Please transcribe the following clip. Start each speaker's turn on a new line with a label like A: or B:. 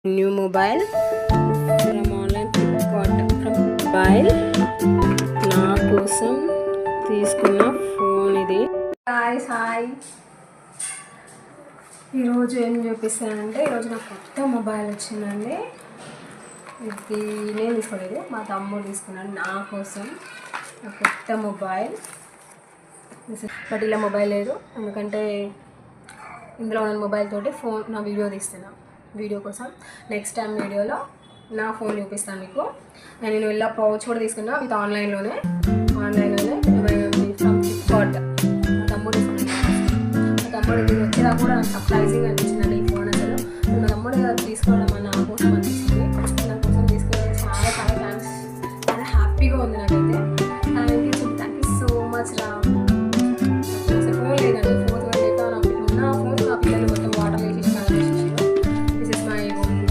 A: New mobile from online Flipkart from mobile నా కోసం తీసుకున్న ఫోన్ ఇది. హాయ్ ఈరోజు ఏం చూపిస్తానంటే ఈరోజు నాకు కొత్త మొబైల్ వచ్చిందండి. ఇది నేను తీసుకోలేదు, మా తమ్ముడు తీసుకున్నాడు నా కోసం కొత్త మొబైల్. బట్ ఇలా మొబైల్ లేదు, ఎందుకంటే ఇందులో ఉన్న మొబైల్ తోటి ఫోన్ నా వీడియో కోసం నెక్స్ట్ టైం వీడియోలో నా ఫోన్ చూపిస్తాను మీకు. నేను ఇలా పౌచ్ కూడా తీసుకున్నా విత్ ఆన్లైన్లోనే ఫ్రమ్ ఫ్లిప్కార్ట్. మా తమ్ముడు దీన్ని వచ్చేదా కూడా నాకు సర్ప్రైజింగ్ అనిపించిందండి ఈ ఫోన్. అసలు మా తమ్ముడు తీసుకోవడం నా కోసం అనిపిస్తుంది.